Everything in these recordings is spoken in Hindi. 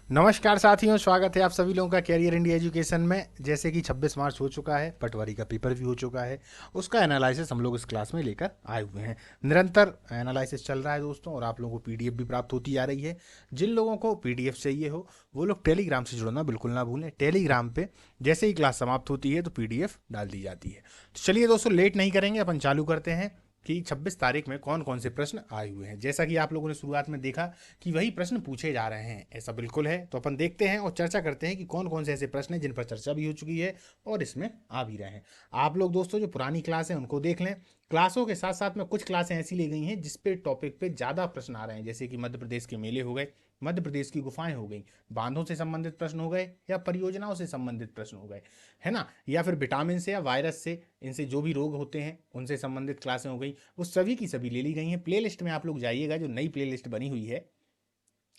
नमस्कार साथियों, स्वागत है आप सभी लोगों का कैरियर इंडिया एजुकेशन में। जैसे कि 26 मार्च हो चुका है, पटवारी का पेपर भी हो चुका है। उसका एनालिसिस हम लोग इस क्लास में लेकर आए हुए हैं। निरंतर एनालिसिस चल रहा है दोस्तों, और आप लोगों को पीडीएफ भी प्राप्त होती जा रही है। जिन लोगों को पीडीएफ चाहिए हो वो लोग टेलीग्राम से जुड़ना बिल्कुल ना भूलें। टेलीग्राम पे जैसे ही क्लास समाप्त होती है तो पीडीएफ डाल दी जाती है। तो चलिए दोस्तों, लेट नहीं करेंगे, अपन चालू करते हैं कि 26 तारीख में कौन कौन से प्रश्न आए हुए हैं। जैसा कि आप लोगों ने शुरुआत में देखा कि वही प्रश्न पूछे जा रहे हैं, ऐसा बिल्कुल है। तो अपन देखते हैं और चर्चा करते हैं कि कौन कौन से ऐसे प्रश्न हैं जिन पर चर्चा भी हो चुकी है और इसमें आ भी रहे हैं। आप लोग दोस्तों जो पुरानी क्लास है उनको देख लें। क्लासों के साथ साथ में कुछ क्लासें ऐसी ली गई हैं जिस पे टॉपिक पे ज़्यादा प्रश्न आ रहे हैं, जैसे कि मध्य प्रदेश के मेले हो गए, मध्य प्रदेश की गुफाएं हो गई, बांधों से संबंधित प्रश्न हो गए, या परियोजनाओं से संबंधित प्रश्न हो गए, है ना, या फिर विटामिन से या वायरस से, इनसे जो भी रोग होते हैं उनसे संबंधित क्लासें हो गई। वो सभी की सभी ले ली गई हैं। प्लेलिस्ट में आप लोग जाइएगा, जो नई प्लेलिस्ट बनी हुई है,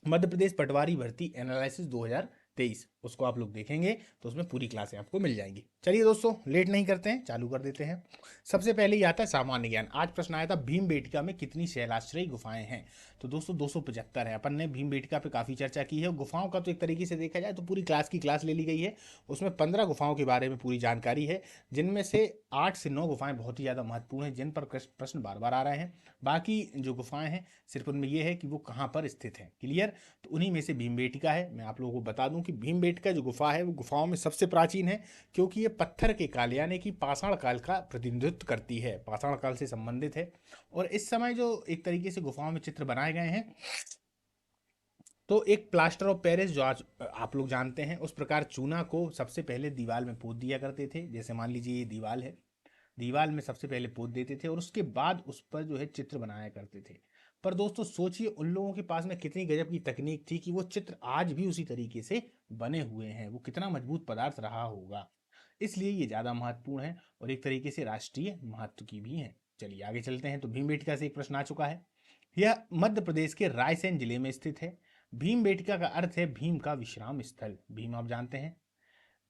मध्य प्रदेश पटवारी भर्ती एनालिसिस 2023, उसको आप लोग देखेंगे तो उसमें पूरी क्लासें आपको मिल जाएंगी। चलिए दोस्तों, लेट नहीं करते हैं, चालू कर देते हैं। सबसे पहले ही आता है सामान्य ज्ञान। आज प्रश्न आया था, भीम बेटका में कितनी शैलाश्रयी गुफाएं हैं। तो दोस्तों 275 है। अपन ने भीम बेटका पे काफी चर्चा की है। गुफाओं का तो एक तरीके से देखा जाए तो पूरी क्लास की क्लास ले ली गई है। उसमें 15 गुफाओं के बारे में पूरी जानकारी है, जिनमें से 8 से 9 गुफाएं बहुत ही ज्यादा महत्वपूर्ण हैं, जिन पर प्रश्न बार बार आ रहे हैं। बाकी जो गुफाएं हैं सिर्फ उनमें यह है कि वो कहाँ पर स्थित है। क्लियर। तो उन्हीं में से भीमबेटका है। मैं आप लोगों को बता दूं कि भीमबेटका जो गुफा है वो गुफाओं में सबसे प्राचीन है, क्योंकि ये पत्थर के काल यानी कि पाषाण काल का प्रतिनिधित्व करती है, पाषाण काल से संबंधित है। और इस समय जो एक तरीके से गुफाओं में चित्र बनाए गए हैं, तो एक प्लास्टर ऑफ पेरिस जो आज आप लोग जानते हैं, उस प्रकार चूना को सबसे पहले दीवार में पोत दिया करते थे। जैसे मान लीजिए ये दीवार है, दीवार में सबसे पहले पोत देते थे और उसके बाद उस पर जो है चित्र बनाया करते थे। पर दोस्तों सोचिए उन लोगों के पास में कितनी गजब की तकनीक थी कि वो चित्र आज भी उसी तरीके से बने हुए हैं। वो कितना मजबूत पदार्थ रहा होगा, इसलिए ये ज्यादा महत्वपूर्ण है और एक तरीके से राष्ट्रीय महत्व की भी है। चलिए आगे चलते हैं। तो भीमबेटका से एक प्रश्न आ चुका है। यह मध्य प्रदेश के रायसेन जिले में स्थित है। भीमबेटका का अर्थ है भीम का विश्राम स्थल। भीम आप जानते हैं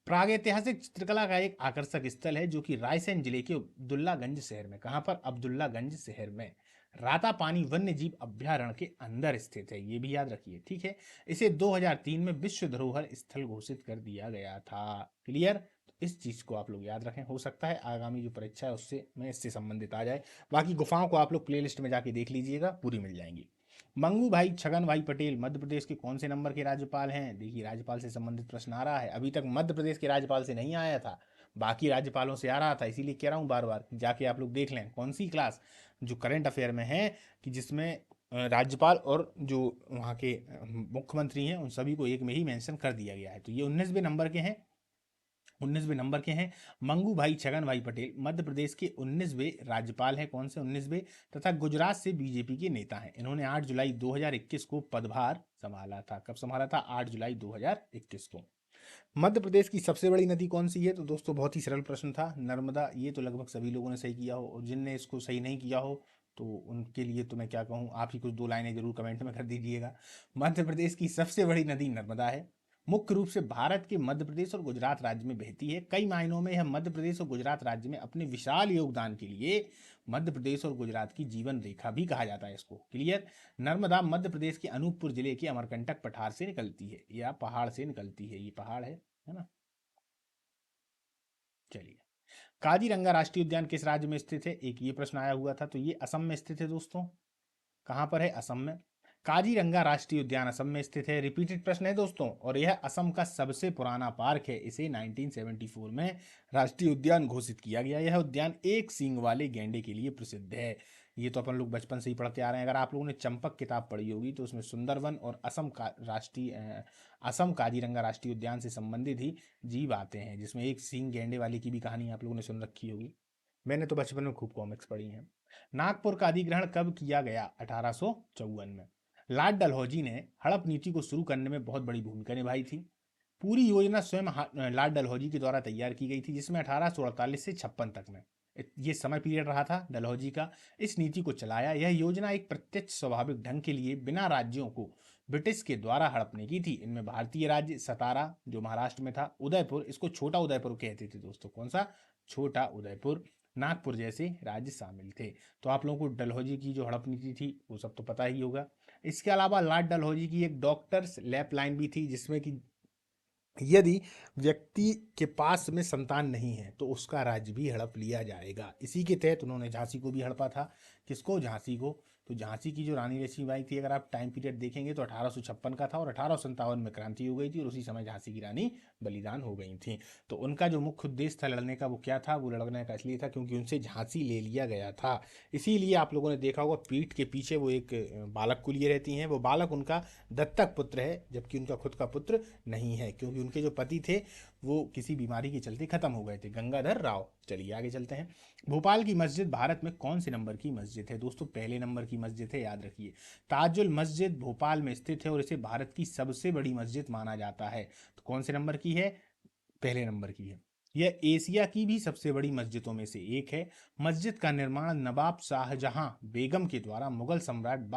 प्रागैतिहासिक चित्रकला का एक आकर्षक स्थल है, जो कि रायसेन जिले के अब्दुल्लागंज शहर में, कहां पर, अब्दुल्लागंज शहर में, रातापानी वन्य जीव अभ्यारण्य के अंदर स्थित है। ये भी याद रखिए, ठीक है। इसे 2003 में विश्व धरोहर स्थल घोषित कर दिया गया था। क्लियर। तो इस चीज को आप लोग याद रखें, हो सकता है आगामी जो परीक्षा है उससे में इससे संबंधित आ जाए। बाकी गुफाओं को आप लोग प्लेलिस्ट में जाके देख लीजिएगा, पूरी मिल जाएंगी। मंगू भाई छगन भाई पटेल मध्य प्रदेश के कौन से नंबर के राज्यपाल हैं। देखिए राज्यपाल से संबंधित प्रश्न आ रहा है। अभी तक मध्य प्रदेश के राज्यपाल से नहीं आया था, बाकी राज्यपालों से आ रहा था, इसीलिए कह रहा हूँ बार बार जाके आप लोग देख लें कौन सी क्लास जो करंट अफेयर में है, कि जिसमें राज्यपाल और जो वहाँ के मुख्यमंत्री हैं उन सभी को एक में ही मेंशन कर दिया गया है। तो ये 19वें नंबर के हैं, 19वें नंबर के हैं। मंगू भाई छगन भाई पटेल मध्य प्रदेश के 19वें राज्यपाल हैं। कौन से 19वें। तथा गुजरात से बीजेपी के नेता हैं। इन्होंने 8 जुलाई 2021 को पदभार संभाला था। कब संभाला था? 8 जुलाई 2021 को। मध्य प्रदेश की सबसे बड़ी नदी कौन सी है? तो दोस्तों बहुत ही सरल प्रश्न था, नर्मदा। ये तो लगभग सभी लोगों ने सही किया हो, और जिनने इसको सही नहीं किया हो तो उनके लिए तो मैं क्या कहूँ, आप ही कुछ दो लाइनें जरूर कमेंट में कर दीजिएगा। मध्य प्रदेश की सबसे बड़ी नदी नर्मदा है। मुख्य रूप से भारत के मध्य प्रदेश और गुजरात राज्य में बहती है। कई मायनों में यह मध्य प्रदेश और गुजरात राज्य में अपने विशाल योगदान के लिए मध्य प्रदेश और गुजरात की जीवन रेखा भी कहा जाता है इसको। क्लियर। नर्मदा मध्य प्रदेश के अनूपपुर जिले के अमरकंटक पठार से निकलती है, या पहाड़ से निकलती है, ये पहाड़ है ना। चलिए, काजीरंगा राष्ट्रीय उद्यान किस राज्य में स्थित है? एक ये प्रश्न आया हुआ था। तो ये असम में स्थित है दोस्तों। कहां पर है? असम में। काजीरंगा राष्ट्रीय उद्यान असम में स्थित है। रिपीटेड प्रश्न है दोस्तों, और यह असम का सबसे पुराना पार्क है। इसे 1974 में राष्ट्रीय उद्यान घोषित किया गया। यह उद्यान एक सींग वाले गैंडे के लिए प्रसिद्ध है। ये तो अपन लोग बचपन से ही पढ़ते आ रहे हैं। अगर आप लोगों ने चंपक किताब पढ़ी होगी तो उसमें सुंदरवन और असम काजीरंगा राष्ट्रीय उद्यान से संबंधित ही जीव आते हैं, जिसमें एक सींग गैंडे वाले की भी कहानी आप लोगों ने सुन रखी होगी। मैंने तो बचपन में खूब कॉमिक्स पढ़ी हैं। नागपुर का अधिग्रहण कब किया गया? 1854 में। लॉर्ड डलहौजी ने हड़प नीति को शुरू करने में बहुत बड़ी भूमिका निभाई थी। पूरी योजना स्वयं लॉर्ड डलहौजी के द्वारा तैयार की गई थी, जिसमें 1848 से 56 तक में ये समय पीरियड रहा था डलहौजी का। इस नीति को चलाया। यह योजना एक प्रत्यक्ष स्वाभाविक ढंग के लिए बिना राज्यों को ब्रिटिश के द्वारा हड़पने की थी। इनमें भारतीय राज्य सतारा जो महाराष्ट्र में था, उदयपुर, इसको छोटा उदयपुर कहते थे दोस्तों। कौन सा? छोटा उदयपुर, नागपुर जैसे राज्य शामिल थे। तो आप लोगों को डलहौजी की जो हड़प नीति थी वो सब तो पता ही होगा। इसके अलावा लॉर्ड डलहौजी की एक डॉक्टर्स लैप लाइन भी थी, जिसमें कि यदि व्यक्ति के पास में संतान नहीं है तो उसका राज्य भी हड़प लिया जाएगा। इसी के तहत उन्होंने झांसी को भी हड़पा था। किसको? झांसी को। तो झांसी की जो रानी लक्ष्मीबाई थी, अगर आप टाइम पीरियड देखेंगे तो 1856 का था और 1857 में क्रांति हो गई थी और उसी समय झांसी की रानी बलिदान हो गई थी। तो उनका जो मुख्य उद्देश्य था लड़ने का, वो क्या था? वो लड़ने का इसलिए था क्योंकि उनसे झांसी ले लिया गया था। इसीलिए आप लोगों ने देखा होगा पीठ के पीछे वो एक बालक को लिए रहती हैं। वो बालक उनका दत्तक पुत्र है, जबकि उनका खुद का पुत्र नहीं है, क्योंकि उनके जो पति थे वो किसी बीमारी के चलते खत्म हो गए थे, गंगाधर राव। चलिए आगे चलते हैं। भोपाल की मस्जिद भारत में कौन से नंबर की मस्जिद है? दोस्तों पहले नंबर की मस्जिद है, याद रखिए। ताजुल मस्जिद भोपाल में स्थित है और इसे भारत की सबसे बड़ी मस्जिद माना जाता है। तो कौन से नंबर की है? पहले नंबर की है। यह एशिया की भी सबसे बड़ी मस्जिदों में से एक है। मस्जिद का निर्माण नवाब शाहजहां बेगम के द्वारा मुगल सम्राट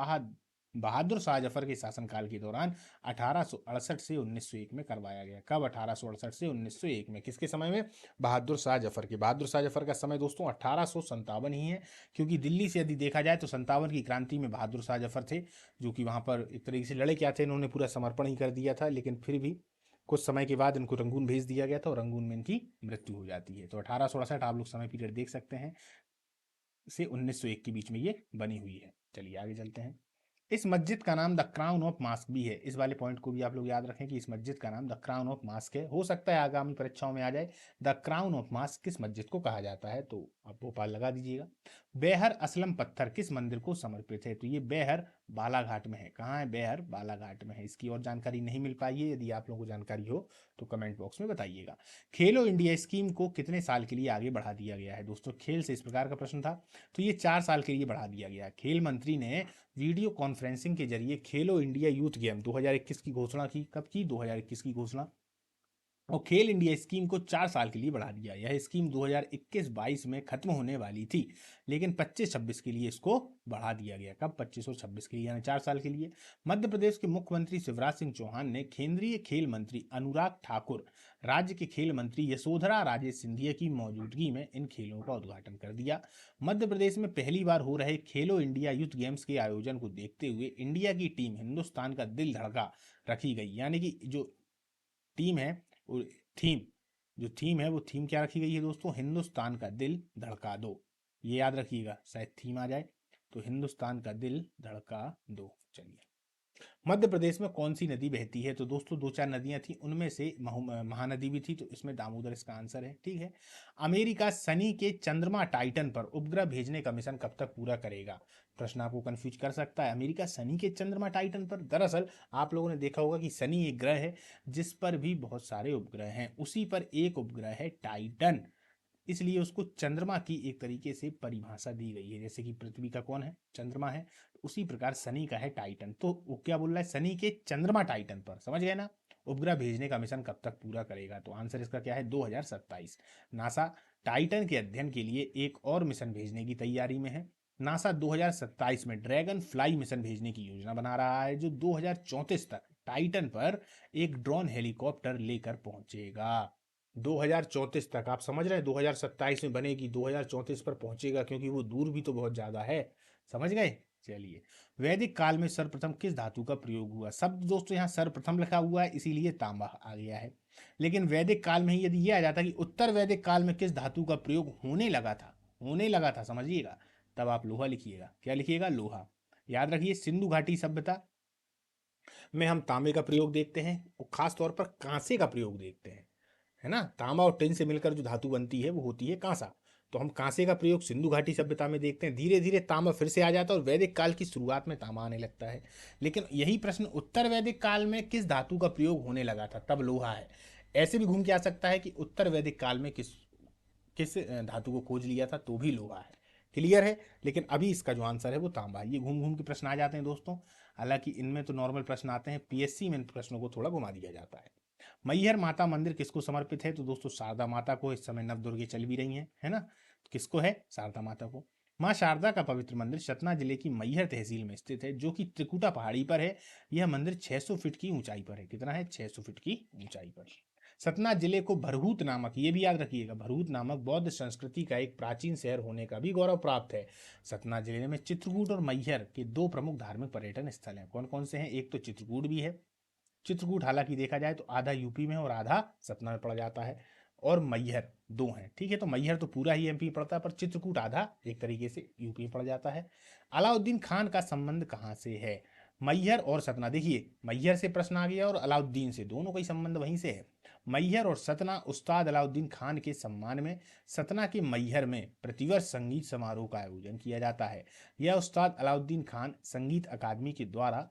बहादुर शाह जफर के शासनकाल के दौरान 1868 से 1901 में करवाया गया। कब? 1868 से 1901 में। किसके समय में? बहादुर शाह जफर के। बहादुर शाह जफर का समय दोस्तों 1857 ही है, क्योंकि दिल्ली से यदि देखा जाए तो 57 की क्रांति में बहादुर शाह जफर थे, जो कि वहां पर एक तरीके से लड़े क्या थे, इन्होंने पूरा समर्पण ही कर दिया था, लेकिन फिर भी कुछ समय के बाद इनको रंगून भेज दिया गया था और रंगून में इनकी मृत्यु हो जाती है। तो 1868 आप लोग समय पीरियड देख सकते हैं से 1901 के बीच में ये बनी हुई है। चलिए आगे चलते हैं। इस मस्जिद का नाम द क्राउन ऑफ मास्क भी है। इस वाले पॉइंट को भी आप लोग याद रखें कि इस मस्जिद का नाम द क्राउन ऑफ मास्क है। हो सकता है आगामी परीक्षाओं में आ जाए द क्राउन ऑफ मास्क किस मस्जिद को कहा जाता है, तो आप भोपाल लगा दीजिएगा। बेहर असलम पत्थर किस मंदिर को समर्पित है? तो ये बेहर बालाघाट में है। कहाँ है? बेहर बालाघाट में है। इसकी और जानकारी नहीं मिल पाई है, यदि आप लोगों को जानकारी हो तो कमेंट बॉक्स में बताइएगा। खेलो इंडिया स्कीम को कितने साल के लिए आगे बढ़ा दिया गया है? दोस्तों खेल से इस प्रकार का प्रश्न था, तो ये 4 साल के लिए बढ़ा दिया गया। खेल मंत्री ने वीडियो कॉन्फ्रेंसिंग के जरिए खेलो इंडिया यूथ गेम 2021 की घोषणा की। कब की? 2021 की घोषणा। और खेल इंडिया स्कीम को 4 साल के लिए बढ़ा दिया। यह स्कीम 2021-22 में खत्म होने वाली थी, लेकिन 25-26 के लिए इसको बढ़ा दिया गया। कब? 25 और 26 के लिए, यानी 4 साल के लिए। मध्य प्रदेश के मुख्यमंत्री शिवराज सिंह चौहान ने केंद्रीय खेल मंत्री अनुराग ठाकुर, राज्य के खेल मंत्री यशोधरा राजे सिंधिया की मौजूदगी में इन खेलों का उद्घाटन कर दिया। मध्य प्रदेश में पहली बार हो रहे खेलो इंडिया यूथ गेम्स के आयोजन को देखते हुए इंडिया की टीम हिंदुस्तान का दिल धड़का रखी गई। यानी कि जो टीम है, थीम, जो थीम है वो थीम क्या रखी गई है दोस्तों? हिंदुस्तान का दिल धड़का दो। ये याद रखिएगा, शायद थीम आ जाए। तो हिंदुस्तान का दिल धड़का दो। चलिए, मध्य प्रदेश में कौन सी नदी बहती है? तो दोस्तों 2-4 नदियां थी, उनमें से महानदी भी थी, तो इसमें दामोदर इसका आंसर है। ठीक है। अमेरिका शनि के चंद्रमा टाइटन पर उपग्रह भेजने का मिशन कब तक पूरा करेगा? प्रश्न आपको कंफ्यूज कर सकता है। अमेरिका शनि के चंद्रमा टाइटन पर, दरअसल आप लोगों ने देखा होगा कि शनि एक ग्रह है जिस पर भी बहुत सारे उपग्रह हैं, उसी पर एक उपग्रह है टाइटन, इसलिए उसको चंद्रमा की एक तरीके से परिभाषा दी गई है। जैसे कि पृथ्वी का कौन है? चंद्रमा है। उसी प्रकार शनि का है टाइटन। तो वो क्या बोल रहा है? शनि के चंद्रमा टाइटन पर, समझ गए ना, उपग्रह भेजने का मिशन कब तक पूरा करेगा? तो आंसर इसका क्या है? 2027। नासा टाइटन के अध्ययन के लिए एक और मिशन भेजने की तैयारी में है। नासा 2027 में ड्रैगन फ्लाई मिशन भेजने की योजना बना रहा है, जो 2034 तक टाइटन पर एक ड्रोन हेलीकॉप्टर लेकर पहुंचेगा। 2034 तक, आप समझ रहे हैं, 2027 में बनेगी, 2034 पर पहुंचेगा, क्योंकि वो दूर भी तो बहुत ज्यादा है। समझ गए? चलिए, वैदिक काल में सर्वप्रथम किस धातु का प्रयोग हुआ? शब्द दोस्तों यहाँ सर्वप्रथम लिखा हुआ है, इसीलिए तांबा आ गया है। लेकिन वैदिक काल में ही यदि ये आ जाता कि उत्तर वैदिक काल में किस धातु का प्रयोग होने लगा था, समझिएगा, तब आप लोहा लिखिएगा। क्या लिखिएगा? लोहा। याद रखिए, सिंधु घाटी सभ्यता में हम तांबे का प्रयोग देखते हैं और खास तौर पर कांसे का प्रयोग देखते हैं, है ना। तांबा और टिन से मिलकर जो धातु बनती है वो होती है कांसा। तो हम कांसे का प्रयोग सिंधु घाटी सभ्यता में देखते हैं। धीरे धीरे तांबा फिर से आ जाता है और वैदिक काल की शुरुआत में तांबा आने लगता है। लेकिन यही प्रश्न उत्तर वैदिक काल में किस धातु का प्रयोग होने लगा था? तब लोहा है। ऐसे भी घूम के आ सकता है कि उत्तर वैदिक काल में किस किस धातु को खोज लिया था, तो भी लोहा है। क्लियर है? लेकिन अभी इसका जो आंसर है वो तांबा है। ये घूम घूम के प्रश्न आ जाते हैं दोस्तों। हालांकि इनमें तो नॉर्मल प्रश्न आते हैं, पीएससी में इन प्रश्नों को थोड़ा घुमा दिया जाता है। मैहर माता मंदिर किसको समर्पित है? तो दोस्तों शारदा माता को। इस समय नवदुर्गे चल भी रही हैं, है ना। किसको है? शारदा माता को। माँ शारदा का पवित्र मंदिर सतना जिले की मैहर तहसील में स्थित है, जो कि त्रिकुटा पहाड़ी पर है। यह मंदिर 600 फीट की ऊंचाई पर है। कितना है? 600 फीट की ऊंचाई पर। सतना जिले को भरहूत नामक, ये भी याद रखिएगा, भरहूत नामक बौद्ध संस्कृति का एक प्राचीन शहर होने का भी गौरव प्राप्त है। सतना जिले में चित्रकूट और मैहर के दो प्रमुख धार्मिक पर्यटन स्थल हैं। कौन कौन से हैं? एक तो चित्रकूट भी है। चित्रकूट हालांकि देखा जाए तो आधा यूपी में और आधा सतना में पड़ जाता है, और मैहर दो हैं। ठीक है, तो मैहर तो पूरा ही एमपी पड़ता है, पर चित्रकूट आधा एक तरीके से यूपी में पड़ जाता है। अलाउद्दीन खान का संबंध कहाँ से है? मैहर और सतना, देखिए मैहर से प्रश्न आ गया और अलाउद्दीन से, दोनों का ही संबंध वहीं से है। मैहर और सतना उस्ताद अलाउद्दीन खान के सम्मान में सतना के मैहर में प्रतिवर्ष संगीत समारोह का आयोजन किया जाता है। यह उस्ताद अलाउद्दीन खान संगीत अकादमी के द्वारा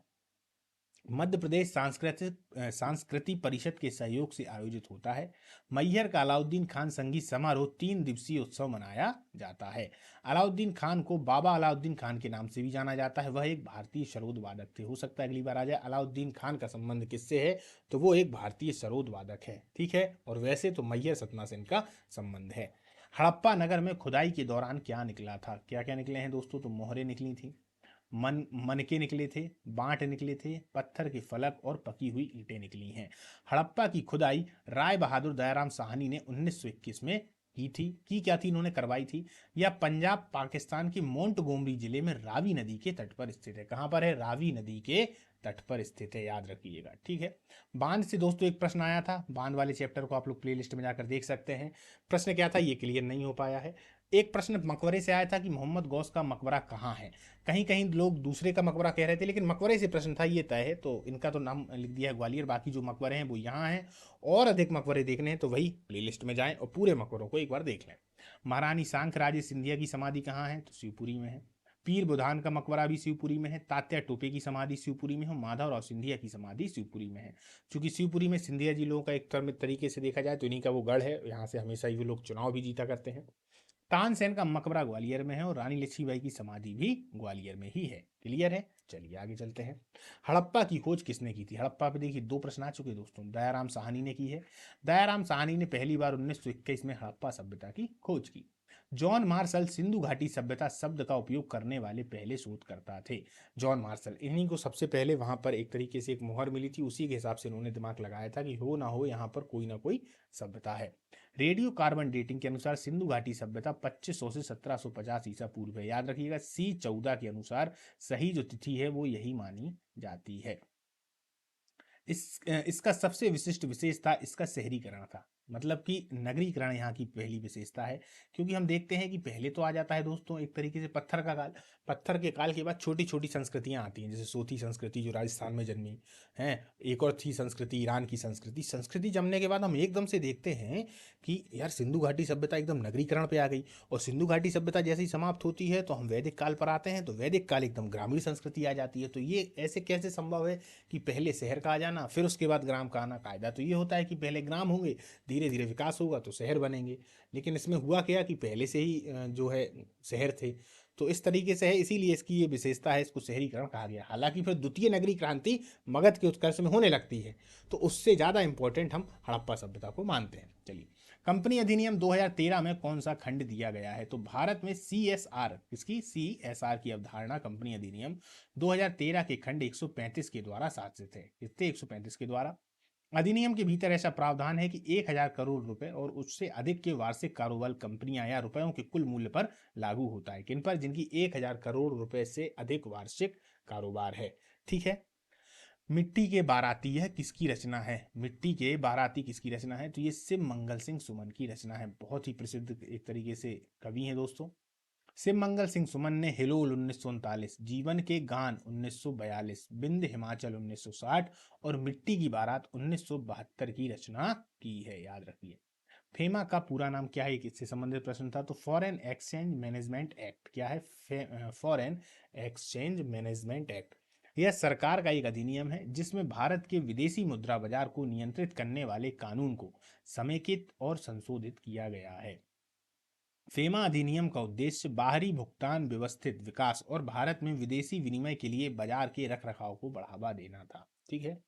मध्य प्रदेश सांस्कृतिक परिषद के सहयोग से आयोजित होता है। मैहर का अलाउद्दीन खान संगीत समारोह 3 दिवसीय उत्सव मनाया जाता है। अलाउद्दीन खान को बाबा अलाउद्दीन खान के नाम से भी जाना जाता है। वह एक भारतीय सरोद वादक थे। हो सकता है अगली बार आ जाए अलाउद्दीन खान का संबंध किससे है, तो वो एक भारतीय सरोद वादक है। ठीक है, और वैसे तो मैहर सतना से इनका संबंध है। हड़प्पा नगर में खुदाई के दौरान क्या निकला था? क्या क्या निकले हैं दोस्तों? तो मोहरे निकली थी, मनके निकले थे, बांट निकले थे, पत्थर के फलक और पकी हुई ईंटें निकली हैं। हड़प्पा की खुदाई राय बहादुर दयाराम साहनी ने 1921 में की थी। की क्या थी इन्होंने? करवाई थी। यह पंजाब पाकिस्तान के मोंटगोमरी जिले में रावी नदी के तट पर स्थित है। कहां पर है? रावी नदी के तट पर स्थित है, याद रखिएगा। ठीक है, बांध से दोस्तों एक प्रश्न आया था, बांध वाले चैप्टर को आप लोग प्लेलिस्ट में जाकर देख सकते हैं। प्रश्न क्या था ये क्लियर नहीं हो पाया है। एक प्रश्न मकबरे से आया था कि मोहम्मद गौस का मकबरा कहाँ है। कहीं कहीं लोग दूसरे का मकबरा कह रहे थे, लेकिन मकबरे से प्रश्न था ये तय है, तो इनका तो नाम लिख दिया है ग्वालियर। बाकी जो मकबरे हैं वो यहाँ हैं, और अधिक मकबरे देखने हैं तो वही प्लेलिस्ट में जाएं और पूरे मकबरों को एक बार देख लें। महारानी सांख राजे सिंधिया की समाधि कहाँ है? तो शिवपुरी में है। पीर बुधान का मकबरा भी शिवपुरी में है। तात्या टोपे की समाधि शिवपुरी में है। माधवराव सिंधिया की समाधि शिवपुरी में है। चूंकि शिवपुरी में सिंधिया जी लोगों का एक तरीके से देखा जाए तो इन्हीं का वो गढ़ है, यहाँ से हमेशा ही वो लोग चुनाव भी जीता करते हैं। तानसेन का मकबरा ग्वालियर में है और रानी लक्ष्मीबाई की समाधि भी ग्वालियर में ही है। क्लियर है? चलिए आगे चलते हैं। हड़प्पा की खोज किसने की थी? हड़प्पा पे देखिए दो प्रश्न आ चुके दोस्तों। दयाराम साहनी ने की है। दयाराम साहनी ने पहली बार 1921 में हड़प्पा सभ्यता की खोज की। जॉन मार्शल सिंधु घाटी सभ्यता शब्द का उपयोग करने वाले पहले शोधकर्ता थे। जॉन मार्शल, इन्हीं को सबसे पहले वहां पर एक तरीके से एक मुहर मिली थी, उसी के हिसाब से उन्होंने दिमाग लगाया था कि हो ना हो यहाँ पर कोई ना कोई सभ्यता है। रेडियो कार्बन डेटिंग के अनुसार सिंधु घाटी सभ्यता 2500 से 1750 ईसा पूर्व है। याद रखिएगा, C14 के अनुसार सही जो तिथि है वो यही मानी जाती है। इसका सबसे विशिष्ट विशेषता इसका शहरीकरण था, मतलब कि नगरीकरण यहाँ की पहली विशेषता है। क्योंकि हम देखते हैं कि पहले तो आ जाता है दोस्तों एक तरीके से पत्थर का काल। पत्थर के काल के बाद छोटी छोटी संस्कृतियां आती हैं, जैसे सोथी संस्कृति जो राजस्थान में जन्मी है। एक और थी संस्कृति ईरान की संस्कृति। संस्कृति जमने के बाद हम एकदम से देखते हैं कि यार सिंधु घाटी सभ्यता एकदम नगरीकरण पे आ गई, और सिंधु घाटी सभ्यता जैसे ही समाप्त होती है तो हम वैदिक काल पर आते हैं, तो वैदिक काल एकदम ग्रामीण संस्कृति आ जाती है। तो ये ऐसे कैसे संभव है कि पहले शहर का आ जाना फिर उसके बाद ग्राम का आना? कायदा तो ये होता है कि पहले ग्राम होंगे, धीरे धीरे विकास होगा तो शहर बनेंगे। लेकिन इसमें हुआ क्या कि पहले से ही जो है शहर थे, तो इस तरीके से है, इसीलिए इसकी ये विशेषता है, इसको शहरीकरण कहा गया। हालांकि फिर द्वितीय नगरीय क्रांति मगध के उत्कर्ष में होने लगती है, तो उससे ज़्यादा इंपॉर्टेंट हम हड़प्पा सभ्यता को मानते हैं। चलिए, कंपनी अधिनियम 2013 में कौन सा खंड दिया गया है? तो भारत में CSR, किसकी? CSR की अवधारणा कंपनी अधिनियम 2013 के खंड 135 के द्वारा शासित है। कितने? 135 के द्वारा। अधिनियम के भीतर ऐसा प्रावधान है कि 1000 करोड़ रुपए और उससे अधिक के वार्षिक कारोबार कंपनियां या रुपयों के कुल मूल्य पर लागू होता है। किन पर? जिनकी 1000 करोड़ रुपए से अधिक वार्षिक कारोबार है। ठीक है। मिट्टी के बाराती यह किसकी रचना है? मिट्टी के बाराती किसकी रचना है? तो ये शिव मंगल सिंह सुमन की रचना है। बहुत ही प्रसिद्ध एक तरीके से कवि हैं दोस्तों। शिव मंगल सिंह सुमन ने हिलोल 1939, जीवन के गान 1942, बिंद हिमाचल 1960 और मिट्टी की बारात 1972 की रचना की है। याद रखिए। फेमा का पूरा नाम क्या है? किससे संबंधित प्रश्न था, तो फॉरेन एक्सचेंज मैनेजमेंट एक्ट। क्या है? Foreign exchange management act. यह सरकार का एक अधिनियम है जिसमें भारत के विदेशी मुद्रा बाजार को नियंत्रित करने वाले कानून को समेकित और संशोधित किया गया है। फेमा अधिनियम का उद्देश्य बाहरी भुगतान व्यवस्थित विकास और भारत में विदेशी विनिमय के लिए बाजार के रखरखाव को बढ़ावा देना था। ठीक है।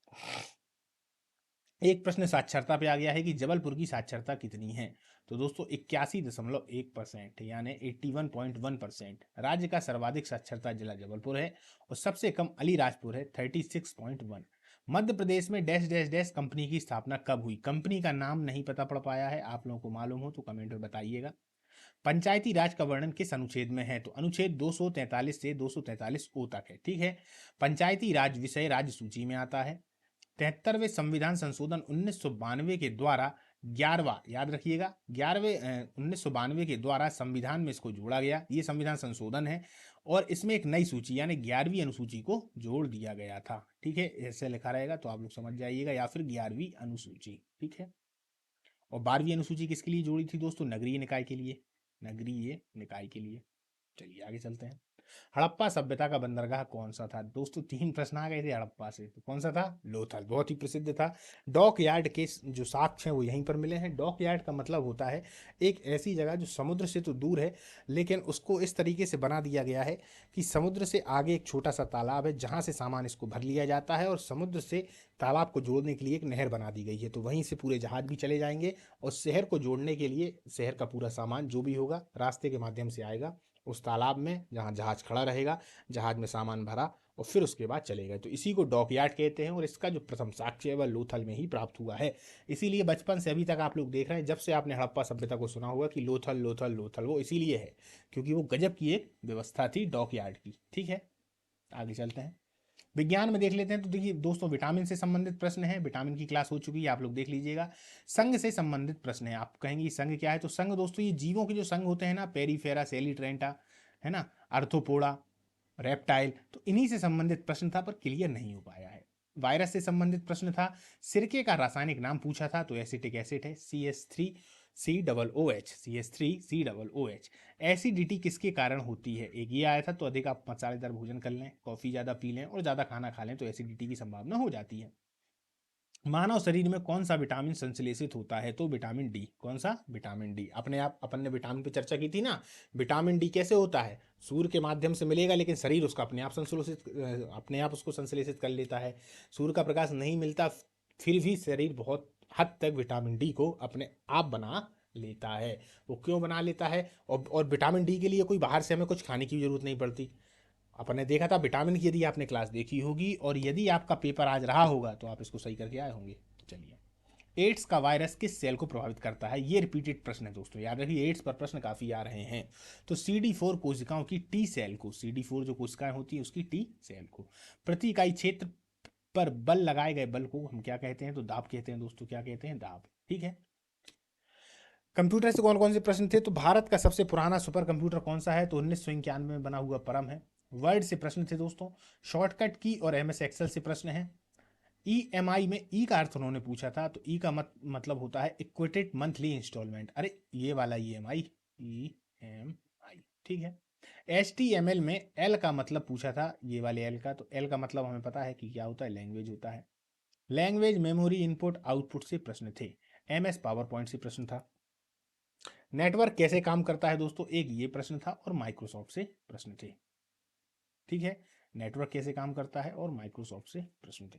एक प्रश्न साक्षरता पे आ गया है कि जबलपुर की साक्षरता कितनी है? तो दोस्तों 81.1%, यानी 81.1%। राज्य का सर्वाधिक साक्षरता जिला जबलपुर है और सबसे कम अलीराजपुर है 36.1। मध्य प्रदेश में डैश डैश डैश कंपनी की स्थापना कब हुई? कंपनी का नाम नहीं पता पड़ पाया है, आप लोगों को मालूम हो तो कमेंट में बताइएगा। पंचायती राज का वर्णन किस अनुच्छेद में है? तो अनुच्छेद 243 से 243 ओ तक है, ठीक है। पंचायती राज विषय राज्य सूची में आता है। 73वें संविधान संशोधन 1992 के द्वारा 11वां, याद रखिएगा 11वें 1992 के द्वारा संविधान में इसको जोड़ा गया, ये संविधान संशोधन है। और इसमें एक नई सूची यानी 11वीं अनुसूची को जोड़ दिया गया था, ठीक है। ऐसे लिखा रहेगा तो आप लोग समझ जाइएगा, या फिर 11वीं अनुसूची, ठीक है। और 12वीं अनुसूची किसके लिए जोड़ी थी दोस्तों? नगरीय निकाय के लिए, नगरीय निकाय के लिए। चलिए आगे चलते हैं। हड़प्पा सभ्यता का बंदरगाह कौन सा था? दोस्तों 3 प्रश्न आ गए थे हड़प्पा से, तो कौन सा था? लोथल, बहुत ही प्रसिद्ध था। डॉक यार्ड के जो साक्ष्य हैं वो यहीं पर मिले हैं। डॉक यार्ड का मतलब होता है एक ऐसी जगह जो समुद्र से तो दूर है, लेकिन उसको इस तरीके से बना दिया गया है कि समुद्र से आगे एक छोटा सा तालाब है जहाँ से सामान इसको भर लिया जाता है, और समुद्र से तालाब को जोड़ने के लिए एक नहर बना दी गई है, तो वहीं से पूरे जहाज भी चले जाएंगे, और शहर को जोड़ने के लिए शहर का पूरा सामान जो भी होगा रास्ते के माध्यम से आएगा उस तालाब में, जहाँ जहाज खड़ा रहेगा, जहाज में सामान भरा और फिर उसके बाद चलेगा। तो इसी को डॉकयार्ड कहते हैं, और इसका जो प्रथम साक्ष्य है वह लोथल में ही प्राप्त हुआ है। इसीलिए बचपन से अभी तक आप लोग देख रहे हैं, जब से आपने हड़प्पा सभ्यता को सुना होगा कि लोथल लोथल लोथल, वो इसीलिए है क्योंकि वो गजब की एक व्यवस्था थी डॉकयार्ड की, ठीक है। आगे चलते हैं, विज्ञान में देख लेते हैं। तो देखिए दोस्तों, विटामिन से संबंधित प्रश्न है, विटामिन की क्लास हो चुकी है, आप लोग देख लीजिएगा। संघ से संबंधित प्रश्न है, आप कहेंगे संघ क्या है? तो संघ दोस्तों ये जीवों के जो संघ होते हैं ना, पेरीफेरा, सेलिट्रेंटा, है ना, अर्थोपोडा, रेप्टाइल, तो इन्हीं से संबंधित प्रश्न था, पर क्लियर नहीं हो पाया है। वायरस से संबंधित प्रश्न था, सिरके का रासायनिक नाम पूछा था, तो एसिटिक एसिड है, CH3COOH, CH3COOH। एसिडिटी किसके कारण होती है? एक ये आया था, तो अधिक आप मसालेदार भोजन कर लें, कॉफी ज़्यादा पी लें और ज़्यादा खाना खा लें तो एसिडिटी की संभावना हो जाती है। मानव शरीर में कौन सा विटामिन संश्लेषित होता है? तो विटामिन डी। कौन सा? Vitamin D. अपन ने विटामिन पे चर्चा की थी ना, विटामिन डी कैसे होता है? सूर्य के माध्यम से मिलेगा, लेकिन शरीर उसका अपने आप उसको संश्लेषित कर लेता है। सूर्य का प्रकाश नहीं मिलता, फिर भी शरीर बहुत हद तक विटामिन डी को अपने आप बना लेता है। वो क्यों बना लेता है? और विटामिन डी के लिए कोई बाहर से हमें कुछ खाने की जरूरत नहीं पड़ती। अपन ने देखा था विटामिन की, यदि आपने क्लास देखी होगी और यदि आपका पेपर आज रहा होगा तो आप इसको सही करके आए होंगे। चलिए, एड्स का वायरस किस सेल को प्रभावित करता है? ये रिपीटेड प्रश्न है दोस्तों, याद रखिए एड्स पर प्रश्न काफी आ रहे हैं। तो CD4 कोशिकाओं की टी सेल को, CD4 जो कोशिकाएं होती है उसकी टी सेल को। प्रति इकाई क्षेत्र पर बल लगाए गए बल को हम क्या कहते हैं? तो दाब कहते हैं दोस्तों। क्या कहते हैं? दाब, ठीक है। कंप्यूटर से कौन कौन से प्रश्न थे? तो भारत का सबसे पुराना सुपर कंप्यूटर कौन सा है? तो 1991 में बना हुआ परम है। वर्ड से प्रश्न थे दोस्तों, शॉर्टकट की और MS एक्सेल से प्रश्न है। EMI में ई का अर्थ उन्होंने पूछा था, तो ई का मतलब होता है इक्विटेड मंथली इंस्टॉलमेंट, अरे ये वाला EMI, ठीक है। HTML में एल का मतलब पूछा था, ये वाले एल का, तो एल का मतलब हमें पता है कि क्या होता है? लैंग्वेज होता है। लैंग्वेज मेमोरी इनपुट आउटपुट से प्रश्न थे। MS पावर पॉइंट से प्रश्न था। नेटवर्क कैसे काम करता है दोस्तों? एक ये प्रश्न था, और माइक्रोसॉफ्ट से प्रश्न थे, ठीक है। नेटवर्क कैसे काम करता है और माइक्रोसॉफ्ट से प्रश्न थे।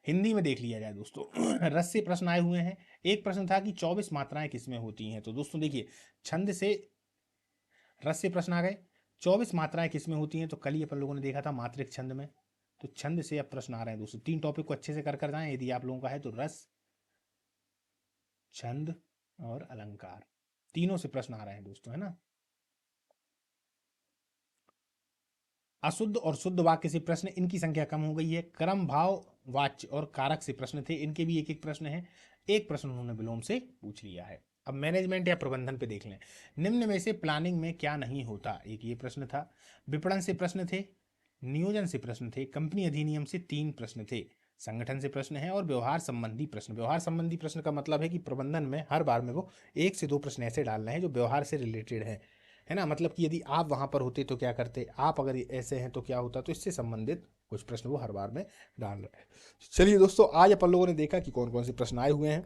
हिंदी में देख लिया जाए दोस्तों, रस से प्रश्न आए हुए हैं। एक प्रश्न था कि 24 मात्राएं किसमें होती हैं? तो दोस्तों देखिए, छंद से रस से प्रश्न आ गए। 24 मात्राएं किसमें होती हैं? तो कल ही अपन लोगों ने देखा था मात्रिक छंद में। तो छंद से अब प्रश्न आ रहे हैं दोस्तों। 3 टॉपिक को अच्छे से कर जाएं यदि आप लोगों का है तो, रस, छंद और अलंकार, तीनों से प्रश्न आ रहे हैं दोस्तों, है ना। अशुद्ध और शुद्ध वाक्य से प्रश्न, इनकी संख्या कम हो गई है। क्रम, भाव, वाच्य और कारक से प्रश्न थे, इनके भी एक एक प्रश्न है। एक प्रश्न उन्होंने विलोम से पूछ लिया है। अब मैनेजमेंट या प्रबंधन पे देख लें। निम्न में से प्लानिंग में क्या नहीं होता? एक ये प्रश्न था। विपणन से प्रश्न थे, नियोजन से प्रश्न थे, कंपनी अधिनियम से 3 प्रश्न थे, संगठन से प्रश्न है, और व्यवहार संबंधी प्रश्न। व्यवहार संबंधी प्रश्न का मतलब है कि प्रबंधन में हर बार में वो 1 से 2 प्रश्न ऐसे डालना है जो व्यवहार से रिलेटेड है ना। मतलब कि यदि आप वहां पर होते तो क्या करते, आप अगर ऐसे हैं तो क्या होता, तो इससे संबंधित कुछ प्रश्न वो हर बार में डाल रहे हैं। चलिए दोस्तों, आज अपन लोगों ने देखा कि कौन कौन से प्रश्न आए हुए हैं।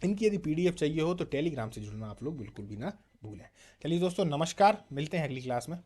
इनकी यदि PDF चाहिए हो तो टेलीग्राम से जुड़ना आप लोग बिल्कुल भी ना भूलें। चलिए दोस्तों, नमस्कार, मिलते हैं अगली क्लास में।